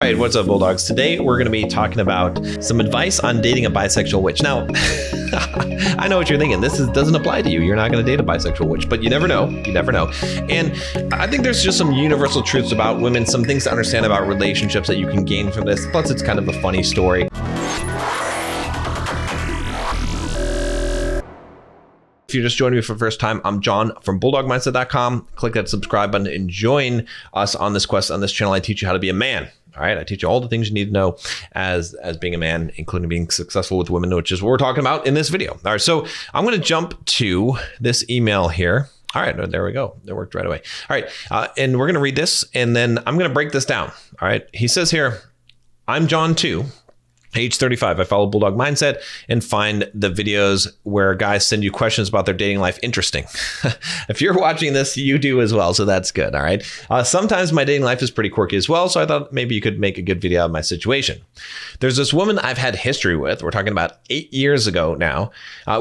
right, what's up, Bulldogs? Today we're going to be talking about some advice on dating a bisexual witch. Now, I know what you're thinking. This doesn't apply to you. You're not going to date a bisexual witch, but you never know. You never know. And I think there's just some universal truths about women, some things to understand about relationships that you can gain from this. Plus, it's kind of a funny story. If you're just joining me for the first time, I'm John from BulldogMindset.com. Click that subscribe button and join us on this quest. On this channel, I teach you how to be a man. All right, I teach you all the things you need to know as being a man, including being successful with women, which is what we're talking about in this video. All right, so I'm going to jump to this email here. All right, there we go. That worked right away. All right, and we're going to read this, and then I'm going to break this down. All right, he says here, I'm John too. Age 35, I follow Bulldog Mindset and find the videos where guys send you questions about their dating life interesting. If you're watching this, you do as well, so that's good, all right? Sometimes my dating life is pretty quirky as well, so I thought maybe you could make a good video of my situation. There's this woman I've had history with. We're talking about 8 years ago now.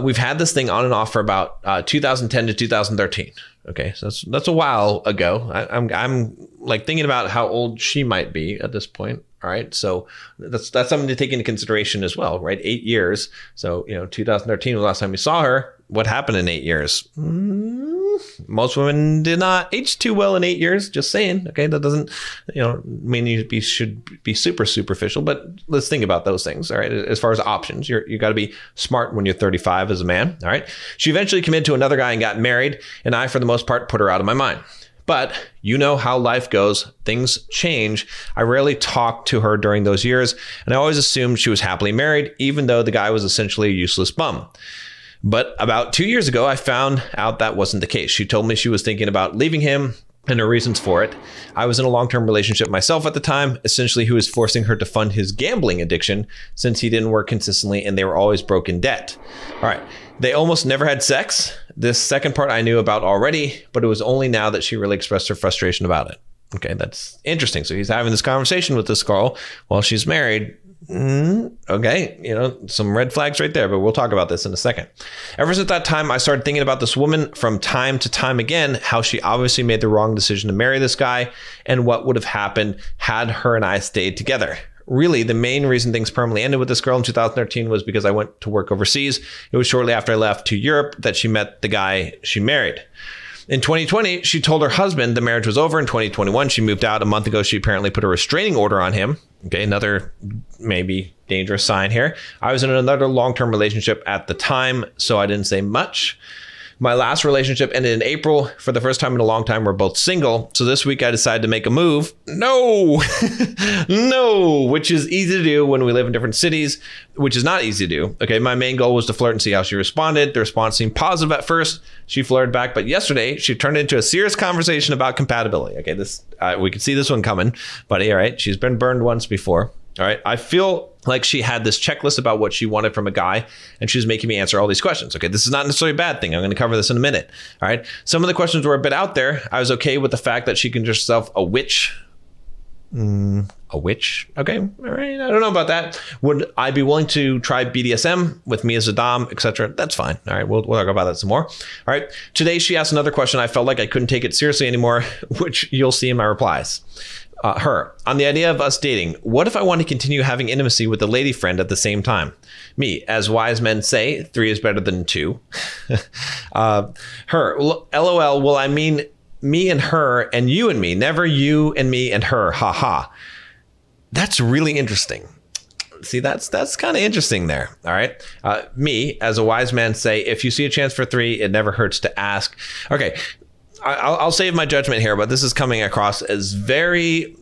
We've had this thing on and off for about 2010 to 2013. Okay, so that's a while ago. I'm like thinking about how old she might be at this point. All right, so that's something to take into consideration as well, right? 8 years. So, 2013 was the last time we saw her. What happened in 8 years? Most women did not age too well in 8 years. Just saying. Okay, that doesn't, mean you should be super superficial. But let's think about those things. All right, as far as options, you got to be smart when you're 35 as a man. All right. She eventually committed to another guy and got married, and I, for the most part, put her out of my mind. But you know how life goes. Things change. I rarely talked to her during those years, and I always assumed she was happily married, even though the guy was essentially a useless bum. But about 2 years ago, I found out that wasn't the case. She told me she was thinking about leaving him and her reasons for it. I was in a long-term relationship myself at the time. Essentially, he was forcing her to fund his gambling addiction since he didn't work consistently and they were always broke in debt. All right. They almost never had sex. This second part I knew about already, but it was only now that she really expressed her frustration about it. Okay, that's interesting. So he's having this conversation with this girl while she's married. Okay, some red flags right there, but we'll talk about this in a second. Ever since that time, I started thinking about this woman from time to time again, how she obviously made the wrong decision to marry this guy and what would have happened had her and I stayed together. Really, the main reason things permanently ended with this girl in 2013 was because I went to work overseas. It was shortly after I left to Europe that she met the guy she married. In 2020, she told her husband the marriage was over. In 2021, she moved out. A month ago, she apparently put a restraining order on him. Okay, another maybe dangerous sign here. I was in another long-term relationship at the time, so I didn't say much. My last relationship ended in April. For the first time in a long time, we're both single. So this week I decided to make a move. No, which is easy to do when we live in different cities, which is not easy to do. Okay, my main goal was to flirt and see how she responded. The response seemed positive at first. She flirted back, but yesterday she turned it into a serious conversation about compatibility. Okay, we could see this one coming, buddy. All right, she's been burned once before. All right, I feel like she had this checklist about what she wanted from a guy, and she was making me answer all these questions. Okay, this is not necessarily a bad thing. I'm going to cover this in a minute. All right, some of the questions were a bit out there. I was okay with the fact that she considers herself a witch. A witch? Okay, all right. I don't know about that. Would I be willing to try BDSM with me as a dom, etc.? That's fine. All right, we'll talk about that some more. All right, today she asked another question. I felt like I couldn't take it seriously anymore, which you'll see in my replies. Her, on the idea of us dating, what if I want to continue having intimacy with a lady friend at the same time? Me, as wise men say, 3 is better than 2. Her, LOL, well, I mean me and her and you and me, never you and me and her, haha. That's really interesting. See, that's kind of interesting there. All right. Me, as a wise man say, if you see a chance for 3, it never hurts to ask. Okay. I'll save my judgment here, but this is coming across as very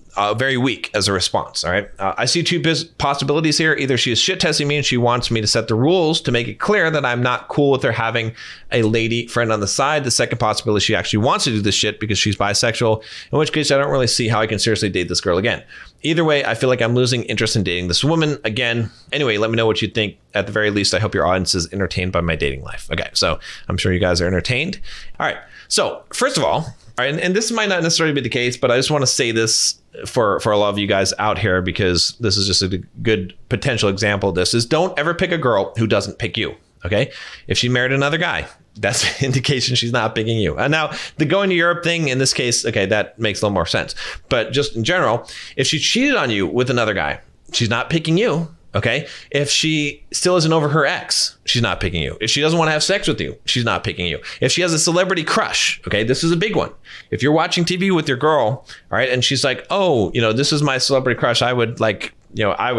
weak as a response. All right. I see 2 possibilities here. Either she is shit testing me and she wants me to set the rules to make it clear that I'm not cool with her having a lady friend on the side. The second possibility, she actually wants to do this shit because she's bisexual, in which case I don't really see how I can seriously date this girl again. Either way, I feel like I'm losing interest in dating this woman again. Anyway, let me know what you think. At the very least, I hope your audience is entertained by my dating life. Okay, so I'm sure you guys are entertained. All right. So first of all, right, and this might not necessarily be the case, but I just want to say this for a lot of you guys out here, because this is just a good potential example of this, is don't ever pick a girl who doesn't pick you. Okay. If she married another guy, that's an indication she's not picking you. And now the going to Europe thing in this case, okay, that makes a little more sense. But just in general, if she cheated on you with another guy, she's not picking you. Okay. If she still isn't over her ex, she's not picking you. If she doesn't want to have sex with you, she's not picking you. If she has a celebrity crush, okay, this is a big one. If you're watching TV with your girl, all right, and she's like, oh, this is my celebrity crush. I would I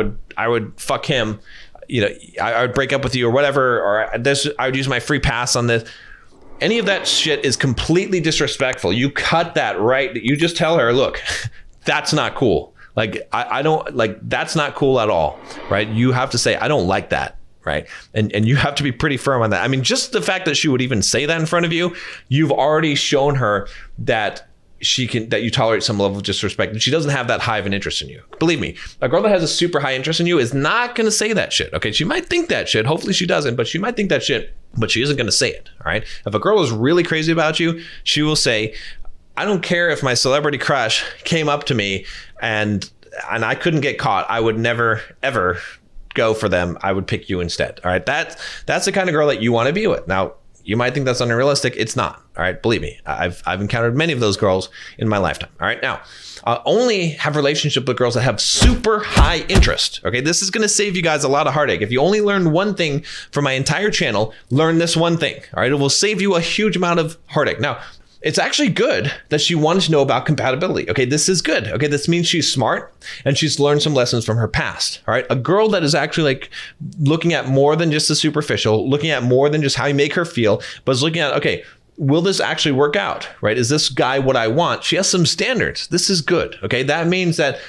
would fuck him. I would break up with you or whatever, or I would use my free pass on this. Any of that shit is completely disrespectful. You cut that right. You just tell her, look, that's not cool. Like, I don't like, that's not cool at all, right? You have to say, I don't like that, right? And you have to be pretty firm on that. I mean, just the fact that she would even say that in front of you, you've already shown her that that you tolerate some level of disrespect, and she doesn't have that high of an interest in you. Believe me, a girl that has a super high interest in you is not going to say that shit, okay? She might think that shit. Hopefully she doesn't, but she might think that shit, but she isn't going to say it, all right? If a girl is really crazy about you, she will say, I don't care if my celebrity crush came up to me and I couldn't get caught. I would never, ever go for them. I would pick you instead. All right. That's the kind of girl that you want to be with. Now, you might think that's unrealistic. It's not. All right. Believe me, I've encountered many of those girls in my lifetime. All right. Now, only have relationship with girls that have super high interest. Okay. This is going to save you guys a lot of heartache. If you only learn one thing from my entire channel, learn this one thing. All right. It will save you a huge amount of heartache. Now, it's actually good that she wanted to know about compatibility. Okay, this is good. Okay, this means she's smart and she's learned some lessons from her past. All right, a girl that is actually like looking at more than just the superficial, looking at more than just how you make her feel, but is looking at, okay, will this actually work out? Right? Is this guy what I want? She has some standards. This is good. Okay, that means that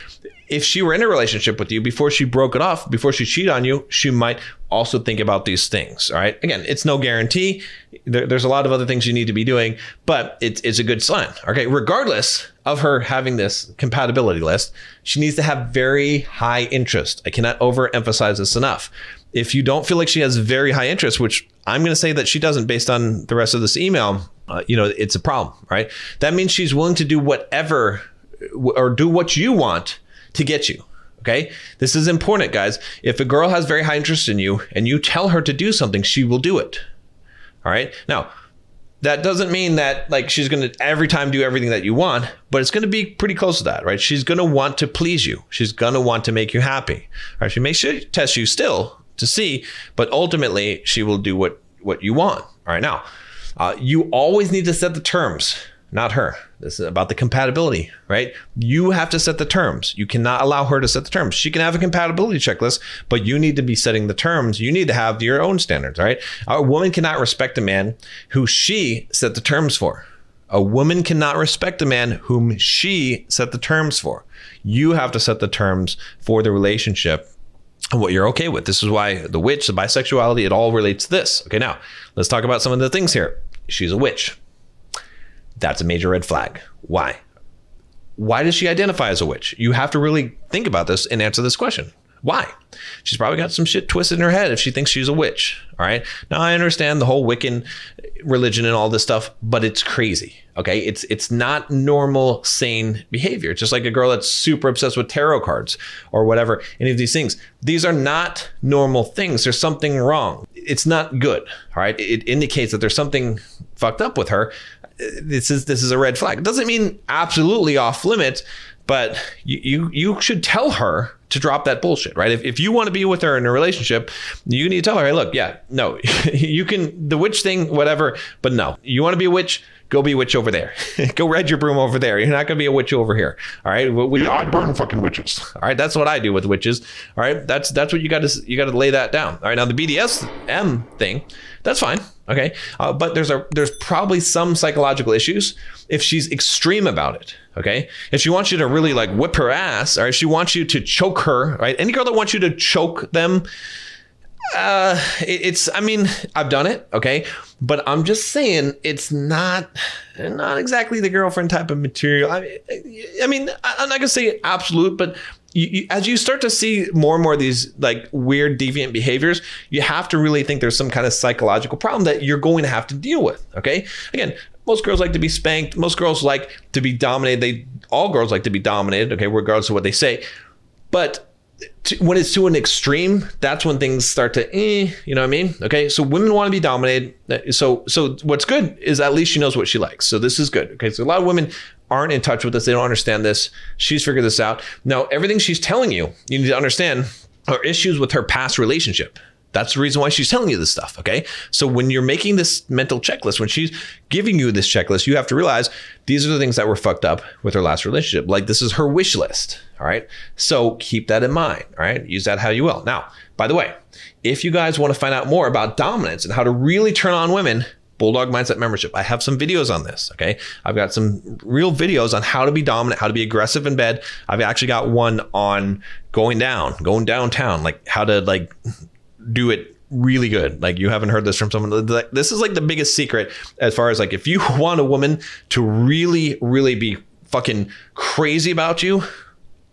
if she were in a relationship with you before she broke it off, before she cheated on you, she might also think about these things. All right. Again, it's no guarantee. There's a lot of other things you need to be doing, but it's a good sign. Okay. Regardless of her having this compatibility list, she needs to have very high interest. I cannot overemphasize this enough. If you don't feel like she has very high interest, which I'm going to say that she doesn't based on the rest of this email, it's a problem, right? That means she's willing to do whatever or do what you want to get you. Okay. This is important, guys. If a girl has very high interest in you and you tell her to do something, she will do it. All right. Now, that doesn't mean that like she's going to every time do everything that you want, but it's going to be pretty close to that, right? She's going to want to please you. She's going to want to make you happy. All right. She may test you still to see, but ultimately she will do what you want. All right. Now, you always need to set the terms. Not her. This is about the compatibility, right? You have to set the terms. You cannot allow her to set the terms. She can have a compatibility checklist, but you need to be setting the terms. You need to have your own standards, right? A woman cannot respect a man who she set the terms for. A woman cannot respect a man whom she set the terms for. You have to set the terms for the relationship and what you're okay with. This is why the witch, the bisexuality, it all relates to this. Okay, now let's talk about some of the things here. She's a witch. That's a major red flag. Why? Why does she identify as a witch? You have to really think about this and answer this question. Why? She's probably got some shit twisted in her head if she thinks she's a witch. All right. Now I understand the whole Wiccan religion and all this stuff, but it's crazy. Okay. It's not normal, sane behavior. It's just like a girl that's super obsessed with tarot cards or whatever. Any of these things. These are not normal things. There's something wrong. It's not good. All right. It indicates that there's something fucked up with her. This is a red flag. It doesn't mean absolutely off limits, but you should tell her to drop that bullshit, right? If you want to be with her in a relationship, you need to tell her, hey, look, yeah, no, you can, the witch thing, whatever, but no, you want to be a witch, go be a witch over there. Go ride your broom over there. You're not going to be a witch over here. All right. I burn fucking witches. All right. That's what I do with witches. All right. That's what you got to lay that down. All right. Now the BDSM thing, that's fine. Okay. But there's probably some psychological issues if she's extreme about it. Okay. If she wants you to really like whip her ass, or if she wants you to choke her, right? Any girl that wants you to choke them, I mean, I've done it. Okay. But I'm just saying it's not exactly the girlfriend type of material. I mean, I'm not gonna say absolute, but as you start to see more and more of these like weird deviant behaviors, you have to really think there's some kind of psychological problem that you're going to have to deal with. Okay. Again, most girls like to be spanked. Most girls like to be dominated. All girls like to be dominated. Okay. Regardless of what they say, but when it's to an extreme, that's when things start to, you know what I mean? Okay, so women want to be dominated. So what's good is at least she knows what she likes. So this is good. Okay, so a lot of women aren't in touch with this. They don't understand this. She's figured this out. Now, everything she's telling you, you need to understand are issues with her past relationship. That's the reason why she's telling you this stuff, okay? So when you're making this mental checklist, when she's giving you this checklist, you have to realize these are the things that were fucked up with her last relationship. Like this is her wish list, all right? So keep that in mind, all right? Use that how you will. Now, by the way, if you guys want to find out more about dominance and how to really turn on women, Bulldog Mindset membership. I have some videos on this, okay? I've got some real videos on how to be dominant, how to be aggressive in bed. I've actually got one on going downtown, like how to like do it really good. Like you haven't heard this from someone. This is like the biggest secret as far as like if you want a woman to really, really be fucking crazy about you,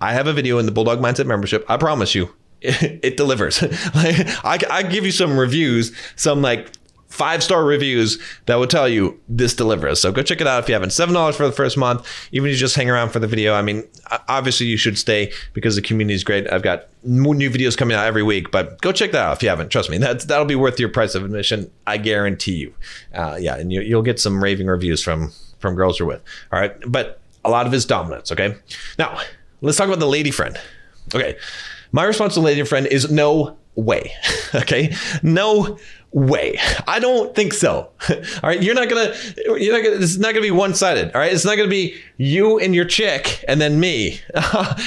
I have a video in the Bulldog Mindset membership. I promise you, it delivers. Like I give you some reviews, some like 5-star reviews that will tell you this delivers. So go check it out if you haven't. $7 for the first month. Even if you just hang around for the video. I mean, obviously you should stay because the community is great. I've got new videos coming out every week, but go check that out if you haven't. Trust me, that'll be worth your price of admission. I guarantee you. Yeah, and you'll get some raving reviews from girls you're with. All right, but a lot of it's dominance. Okay, now let's talk about the lady friend. Okay, my response to the lady friend is no way. Okay, no way. I don't think so. All right. It's not gonna be one-sided. All right. It's not gonna be you and your chick and then me.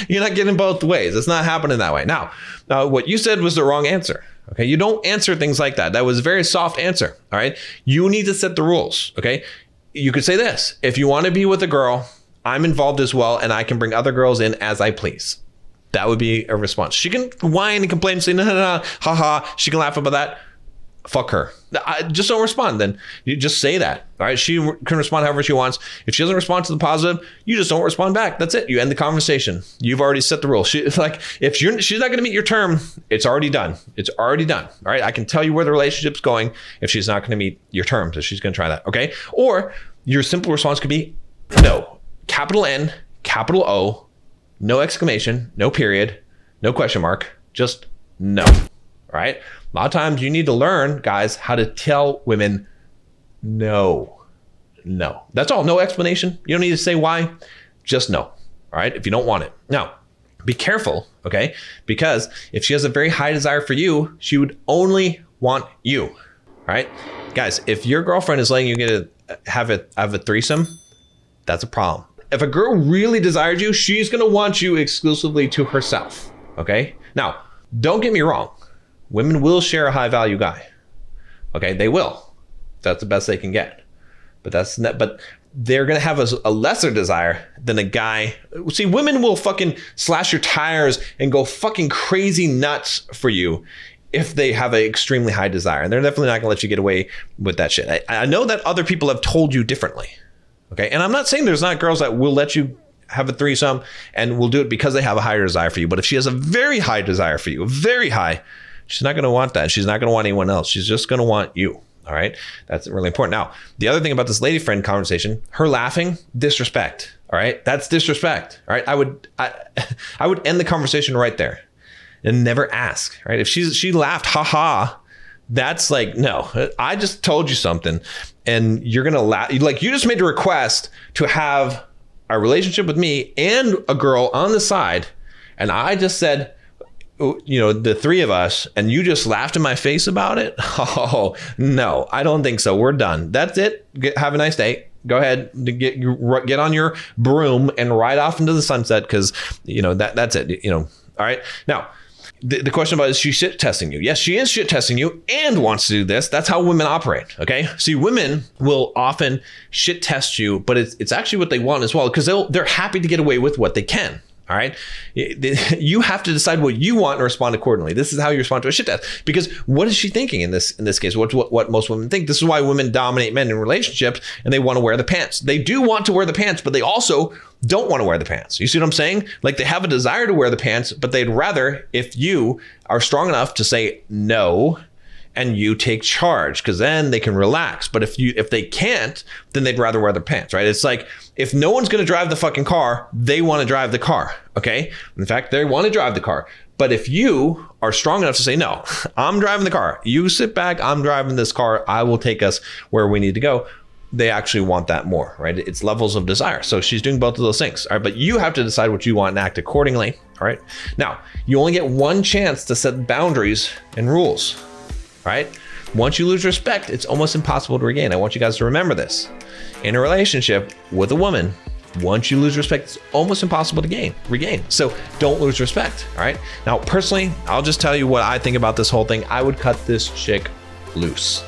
You're not getting both ways. It's not happening that way. Now, what you said was the wrong answer. Okay. You don't answer things like that. That was a very soft answer. All right. You need to set the rules. Okay. You could say this: if you want to be with a girl, I'm involved as well, and I can bring other girls in as I please. That would be a response. She can whine and complain and say, no, haha. She can laugh about that. Fuck her. I just don't respond. Then you just say that. All right. She can respond however she wants. If she doesn't respond to the positive, you just don't respond back. That's it. You end the conversation. You've already set the rules. She's not going to meet your term, it's already done. It's already done. All right. I can tell you where the relationship's going if she's not going to meet your terms, if she's going to try that. Okay. Or your simple response could be no. Capital N, capital O, no exclamation, no period, no question mark, just no. All right. A lot of times you need to learn, guys, how to tell women no. No. That's all. No explanation. You don't need to say why. Just no. All right. If you don't want it. Now, be careful. Okay. Because if she has a very high desire for you, she would only want you. All right. Guys, if your girlfriend is letting you get have a threesome, that's a problem. If a girl really desires you, she's going to want you exclusively to herself. Okay. Now, don't get me wrong. Women will share a high value guy. Okay, they will. That's the best they can get. But they're gonna have a lesser desire than a guy. See, women will fucking slash your tires and go fucking crazy nuts for you if they have an extremely high desire. And they're definitely not gonna let you get away with that shit. I know that other people have told you differently. Okay, and I'm not saying there's not girls that will let you have a threesome and will do it because they have a higher desire for you. But if she has a very high desire for you, very high, she's not going to want that. She's not going to want anyone else. She's just going to want you. All right. That's really important. Now, the other thing about this lady friend conversation, her laughing, disrespect. All right. That's disrespect. All right. I would end the conversation right there and never ask. Right. If she laughed, haha, that's like, no, I just told you something and you're going to laugh. Like you just made a request to have a relationship with me and a girl on the side. And I just said, you know, the three of us, and you just laughed in my face about it. Oh, no, I don't think so. We're done. That's it. Have a nice day. Go ahead, get on your broom and ride off into the sunset because, you know, that's it. You know, all right. Now, the question about is she shit testing you? Yes, she is shit testing you and wants to do this. That's how women operate. Okay. See, women will often shit test you, but it's actually what they want as well because they're happy to get away with what they can. All right. You have to decide what you want and respond accordingly. This is how you respond to a shit test. Because what is she thinking in this case? What most women think. This is why women dominate men in relationships and they want to wear the pants. They do want to wear the pants, but they also don't want to wear the pants. You see what I'm saying? Like they have a desire to wear the pants, but they'd rather if you are strong enough to say no and you take charge, because then they can relax. But if they can't, then they'd rather wear their pants, right? It's like, if no one's going to drive the fucking car, they want to drive the car. Okay. In fact, they want to drive the car. But if you are strong enough to say, no, I'm driving the car, you sit back, I'm driving this car, I will take us where we need to go, they actually want that more, right? It's levels of desire. So she's doing both of those things. All right. But you have to decide what you want and act accordingly. All right. Now, you only get one chance to set boundaries and rules. All right. Once you lose respect, it's almost impossible to regain. I want you guys to remember this. In a relationship with a woman, once you lose respect, it's almost impossible to regain. So don't lose respect. All right. Now, personally, I'll just tell you what I think about this whole thing. I would cut this chick loose.